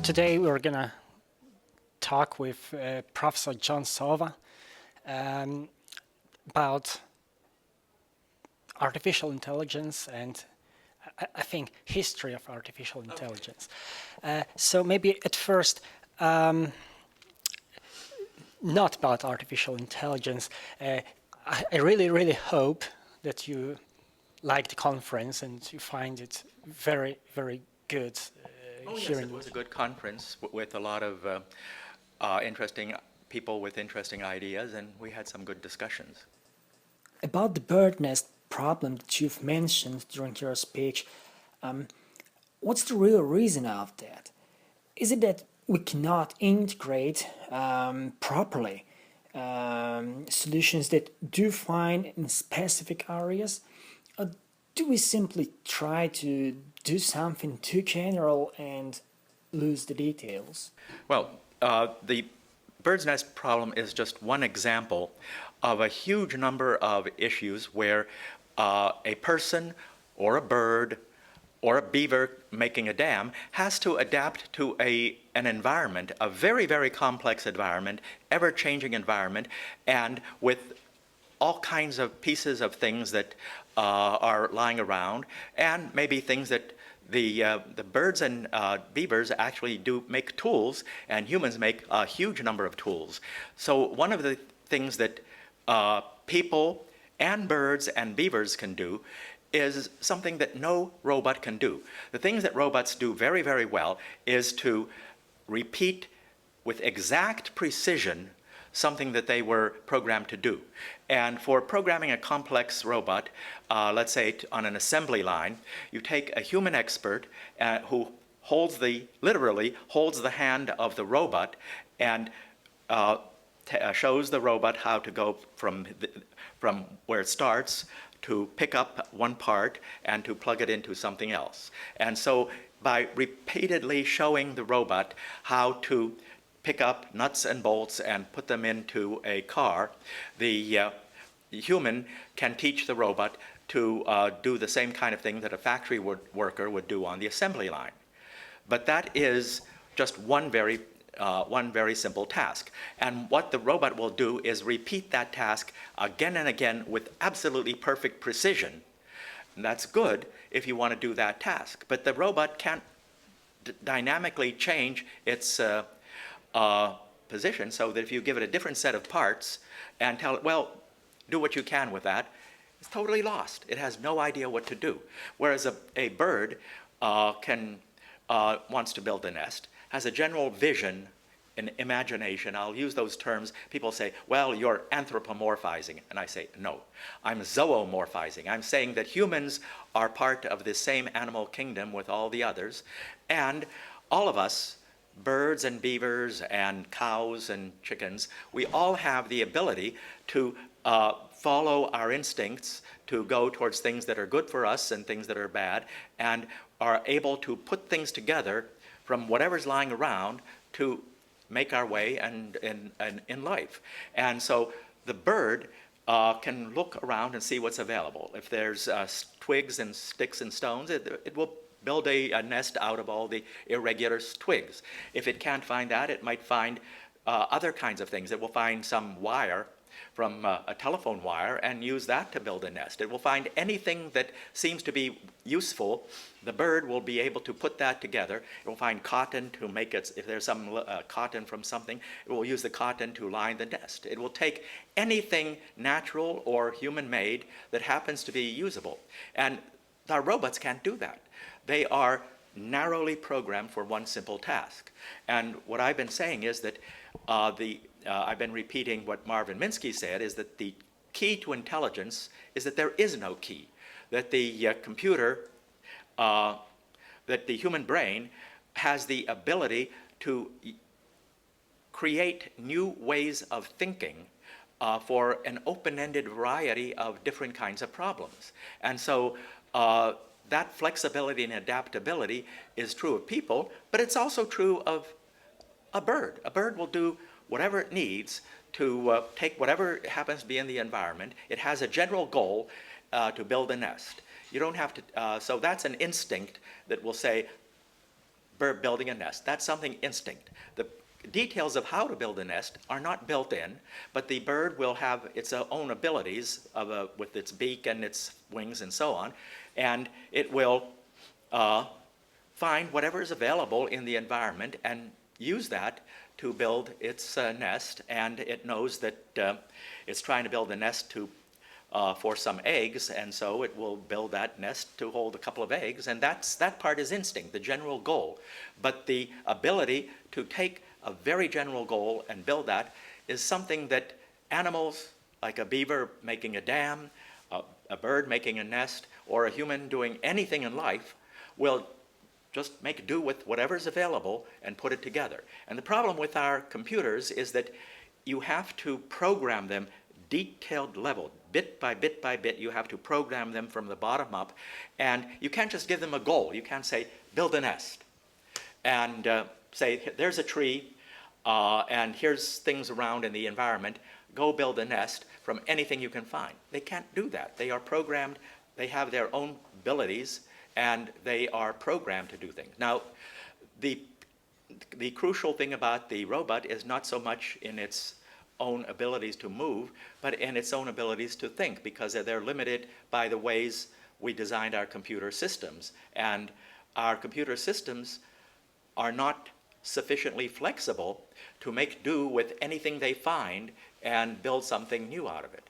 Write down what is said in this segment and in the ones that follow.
Today we're gonna talk with Professor John Sowa about artificial intelligence and I think history of artificial intelligence. So maybe at first, not about artificial intelligence. I really hope that you like the conference and you find it very good. Yes, it was a good conference with a lot of interesting people with interesting ideas, and we had some good discussions. About the bird nest problem that you've mentioned during your speech, what's the real reason of that? Is it that we cannot integrate properly solutions that do find in specific areas? Or do we simply try to do something too general and lose the details? Well, the bird's nest problem is just one example of a huge number of issues where a person or a bird or a beaver making a dam has to adapt to an environment, a very complex environment, ever-changing environment, and with all kinds of pieces of things that are lying around, and maybe things that the birds and beavers actually do make tools, and humans make a huge number of tools. So one of the things that people and birds and beavers can do is something that no robot can do. The things that robots do very well is to repeat with exact precision something that they were programmed to do. And for programming a complex robot, let's say on an assembly line, you take a human expert who literally holds the hand of the robot and shows the robot how to go from where it starts to pick up one part and to plug it into something else. And so by repeatedly showing the robot how to pick up nuts and bolts and put them into a car, the human can teach the robot to do the same kind of thing that a factory worker would do on the assembly line. But that is just one very simple task. And what the robot will do is repeat that task again and again with absolutely perfect precision. And that's good if you want to do that task. But the robot can't dynamically change its position, so that if you give it a different set of parts and tell it, well, do what you can with that, it's totally lost. It has no idea what to do. Whereas a bird wants to build a nest, has a general vision and imagination. I'll use those terms. People say, well, you're anthropomorphizing. And I say, no, I'm zoomorphizing. I'm saying that humans are part of the same animal kingdom with all the others, and all of us, birds and beavers and cows and chickens, we all have the ability to follow our instincts, to go towards things that are good for us and things that are bad, and are able to put things together from whatever's lying around to make our way in life. And so the bird can look around and see what's available. If there's twigs and sticks and stones, it will build a nest out of all the irregular twigs. If it can't find that, it might find other kinds of things. It will find some wire from a telephone wire and use that to build a nest. It will find anything that seems to be useful. The bird will be able to put that together. It will find cotton to make it, if there's some cotton from something, it will use the cotton to line the nest. It will take anything natural or human-made that happens to be usable. And our robots can't do that. They are narrowly programmed for one simple task. And what I've been saying is that I've been repeating what Marvin Minsky said, is that the key to intelligence is that there is no key. That the computer, that the human brain has the ability to create new ways of thinking for an open-ended variety of different kinds of problems. And so that flexibility and adaptability is true of people, but it's also true of a bird. A bird will do whatever it needs to take whatever happens to be in the environment. It has a general goal to build a nest. You don't have to, so that's an instinct that will say, bird building a nest. That's something instinct. The details of how to build a nest are not built in, but the bird will have its own abilities with its beak and its wings and so on, and it will find whatever is available in the environment and use that to build its nest, and it knows that it's trying to build a nest for some eggs, and so it will build that nest to hold a couple of eggs, and that part is instinct, the general goal. But the ability to take a very general goal and build that is something that animals, like a beaver making a dam, a bird making a nest, or a human doing anything in life, will just make do with whatever's available and put it together. And the problem with our computers is that you have to program them detailed level, bit by bit by bit. You have to program them from the bottom up, and you can't just give them a goal. You can't say, build a nest, and say, there's a tree, and here's things around in the environment. Go build a nest from anything you can find. They can't do that. They are programmed. They have their own abilities, and they are programmed to do things. Now, the crucial thing about the robot is not so much in its own abilities to move, but in its own abilities to think, because they're limited by the ways we designed our computer systems. And our computer systems are not sufficiently flexible to make do with anything they find and build something new out of it.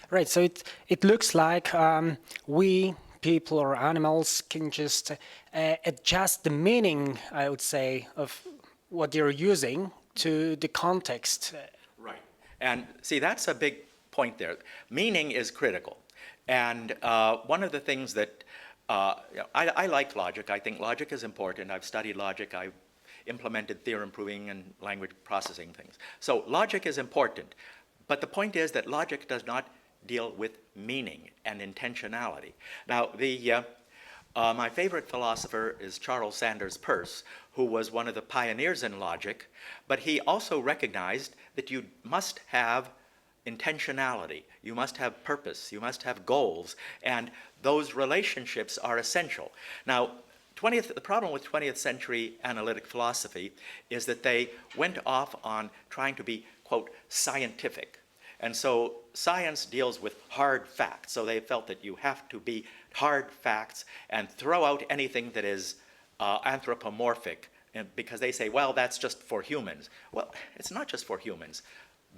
Right, so it looks like we people or animals can just adjust the meaning, I would say, of what you're using to the context. Right, and see, that's a big point there. Meaning is critical, and one of the things that I like logic. I think logic is important. I've studied logic. I've implemented theorem proving and language processing things. So logic is important, but the point is that logic does not deal with meaning and intentionality. Now, my favorite philosopher is Charles Peirce, who was one of the pioneers in logic, but he also recognized that you must have intentionality, you must have purpose, you must have goals, and those relationships are essential. Now, the problem with 20th century analytic philosophy is that they went off on trying to be, quote, scientific. And so science deals with hard facts. So they felt that you have to be hard facts and throw out anything that is anthropomorphic, because they say, well, that's just for humans. Well, it's not just for humans.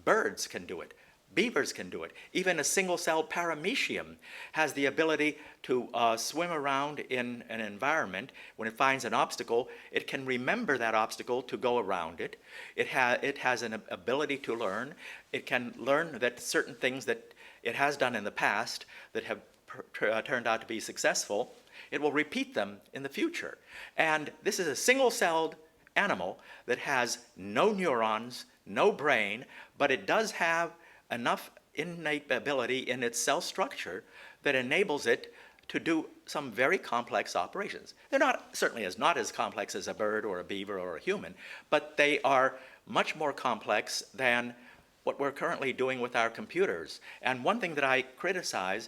Birds can do it. Beavers can do it. Even a single-celled paramecium has the ability to swim around in an environment. When it finds an obstacle, it can remember that obstacle to go around it. It has an ability to learn. It can learn that certain things that it has done in the past that have turned out to be successful, it will repeat them in the future. And this is a single-celled animal that has no neurons, no brain, but it does have enough innate ability in its cell structure that enables it to do some very complex operations. They're certainly not as complex as a bird or a beaver or a human, but they are much more complex than what we're currently doing with our computers. And one thing that I criticize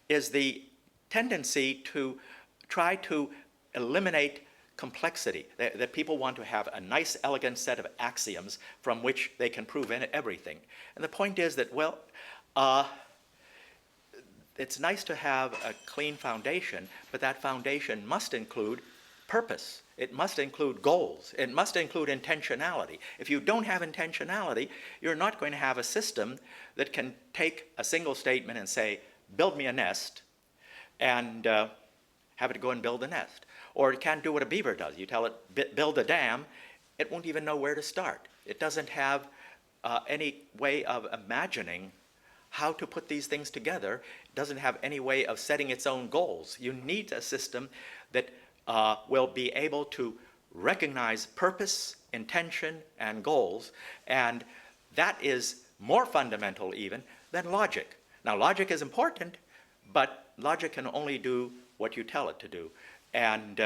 is the tendency to try to eliminate complexity, that people want to have a nice, elegant set of axioms from which they can prove everything. And the point is that, well, it's nice to have a clean foundation, but that foundation must include purpose. It must include goals. It must include intentionality. If you don't have intentionality, you're not going to have a system that can take a single statement and say, build me a nest, and have it go and build a nest. Or it can't do what a beaver does. You tell it, build a dam, it won't even know where to start. It doesn't have any way of imagining how to put these things together. It doesn't have any way of setting its own goals. You need a system that will be able to recognize purpose, intention, and goals, and that is more fundamental even than logic. Now, logic is important, but logic can only do what you tell it to do. And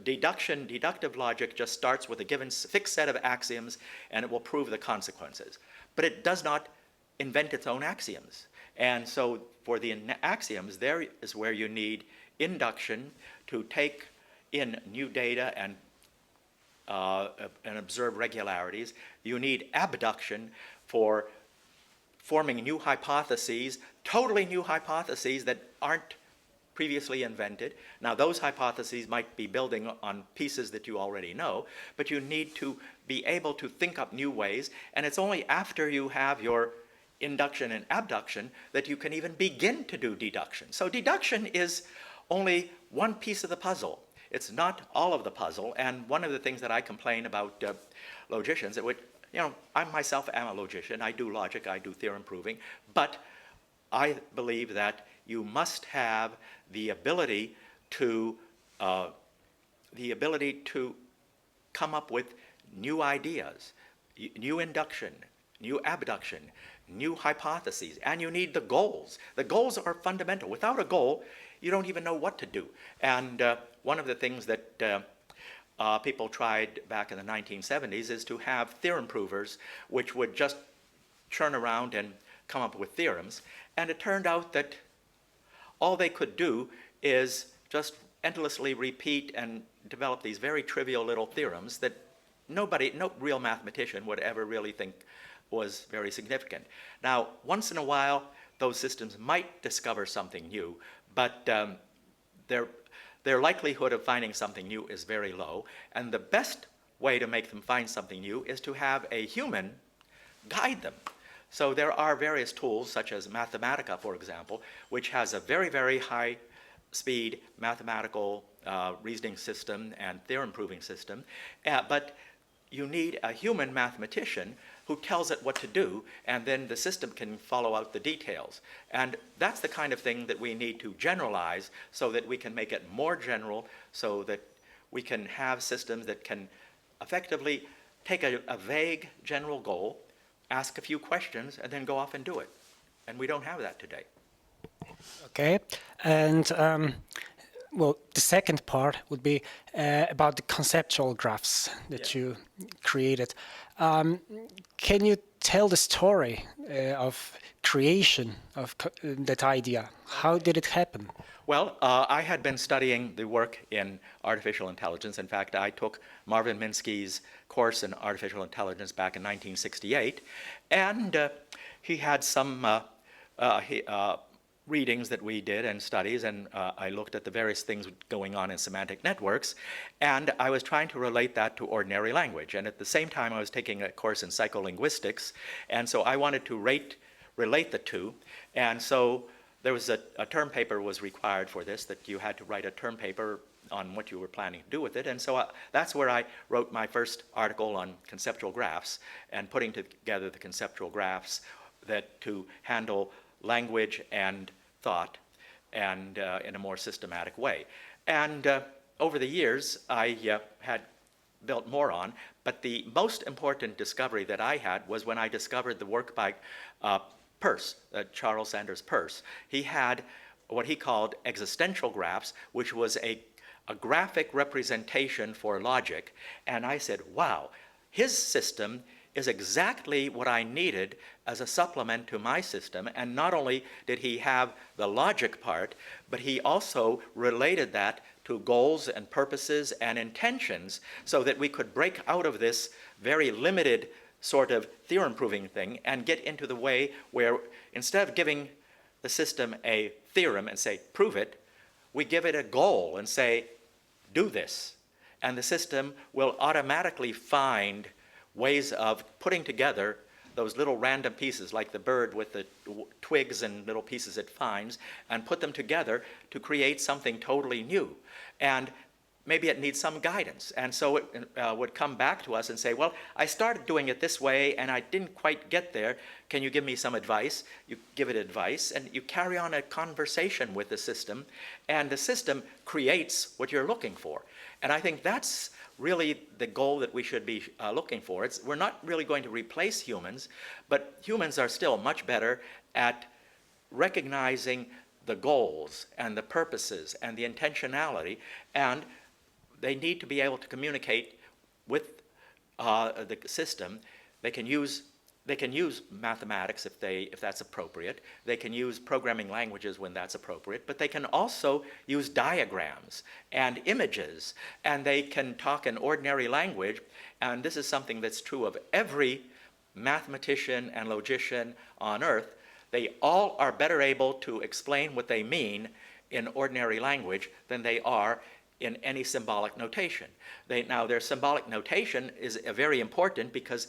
deductive logic just starts with a given fixed set of axioms, and it will prove the consequences. But it does not invent its own axioms. And so for the axioms, there is where you need induction to take in new data and observe regularities. You need abduction for forming new hypotheses, totally new hypotheses that aren't previously invented. Now, those hypotheses might be building on pieces that you already know, but you need to be able to think up new ways, and it's only after you have your induction and abduction that you can even begin to do deduction. So deduction is only one piece of the puzzle. It's not all of the puzzle, and one of the things that I complain about logicians, I myself am a logician, I do logic, I do theorem proving, but I believe that you must have the ability to come up with new ideas, new induction, new abduction, new hypotheses, and you need the goals. The goals are fundamental. Without a goal, you don't even know what to do. And one of the things that people tried back in the 1970s is to have theorem provers which would just churn around and come up with theorems. And it turned out that all they could do is just endlessly repeat and develop these very trivial little theorems that no real mathematician would ever really think was very significant. Now, once in a while, those systems might discover something new, but their likelihood of finding something new is very low, and the best way to make them find something new is to have a human guide them. So there are various tools, such as Mathematica, for example, which has a very, very high-speed mathematical reasoning system and theorem-proving system, but you need a human mathematician who tells it what to do, and then the system can follow out the details. And that's the kind of thing that we need to generalize so that we can make it more general, so that we can have systems that can effectively take a vague general goal, ask a few questions, and then go off and do it. And we don't have that today. Okay, and well, the second part would be about the conceptual graphs that you created. Can you tell the story of creation of that idea? How did it happen? Well, I had been studying the work in artificial intelligence. In fact, I took Marvin Minsky's course in artificial intelligence back in 1968, and he had some readings that we did and studies, and I looked at the various things going on in semantic networks, and I was trying to relate that to ordinary language. And at the same time, I was taking a course in psycholinguistics, and so I wanted to relate the two. And so there was a term paper was required for this, that you had to write a term paper on what you were planning to do with it. And so that's where I wrote my first article on conceptual graphs and putting together the conceptual graphs that to handle language and thought, and in a more systematic way. And over the years, I had built more on, but the most important discovery that I had was when I discovered the work by Peirce, Charles Sanders Peirce. He had what he called existential graphs, which was a graphic representation for logic. And I said, wow, his system is exactly what I needed as a supplement to my system. And not only did he have the logic part, but he also related that to goals and purposes and intentions, so that we could break out of this very limited sort of theorem proving thing and get into the way where instead of giving the system a theorem and say, prove it, we give it a goal and say, do this. And the system will automatically find ways of putting together those little random pieces, like the bird with the twigs and little pieces it finds, and put them together to create something totally new. And maybe it needs some guidance. And so it would come back to us and say, well, I started doing it this way and I didn't quite get there. Can you give me some advice? You give it advice, and you carry on a conversation with the system, and the system creates what you're looking for. And I think that's really the goal that we should be looking for. We're not really going to replace humans, but humans are still much better at recognizing the goals and the purposes and the intentionality, and they need to be able to communicate with the system. They can use They can use mathematics if that's appropriate. They can use programming languages when that's appropriate, but they can also use diagrams and images, and they can talk in ordinary language, and this is something that's true of every mathematician and logician on earth. They all are better able to explain what they mean in ordinary language than they are in any symbolic notation. Now, their symbolic notation is very important because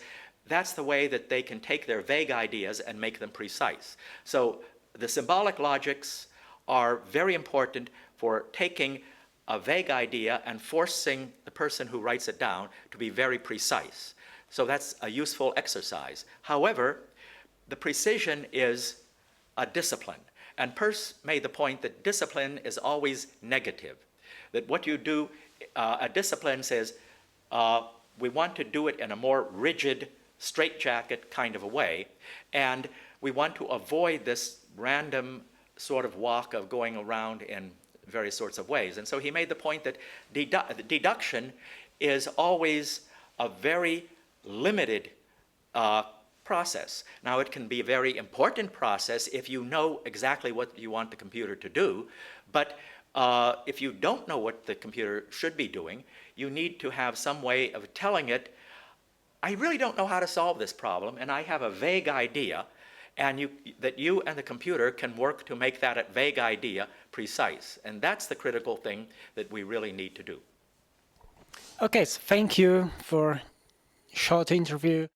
that's the way that they can take their vague ideas and make them precise. So the symbolic logics are very important for taking a vague idea and forcing the person who writes it down to be very precise. So that's a useful exercise. However, the precision is a discipline. And Peirce made the point that discipline is always negative. That what you do, a discipline says, we want to do it in a more rigid, straitjacket kind of a way, and we want to avoid this random sort of walk of going around in various sorts of ways. And so he made the point that deduction is always a very limited process. Now, it can be a very important process if you know exactly what you want the computer to do, but if you don't know what the computer should be doing, you need to have some way of telling it, I really don't know how to solve this problem, and I have a vague idea, and that you and the computer can work to make that vague idea precise. And that's the critical thing that we really need to do. Okay, so thank you for short interview.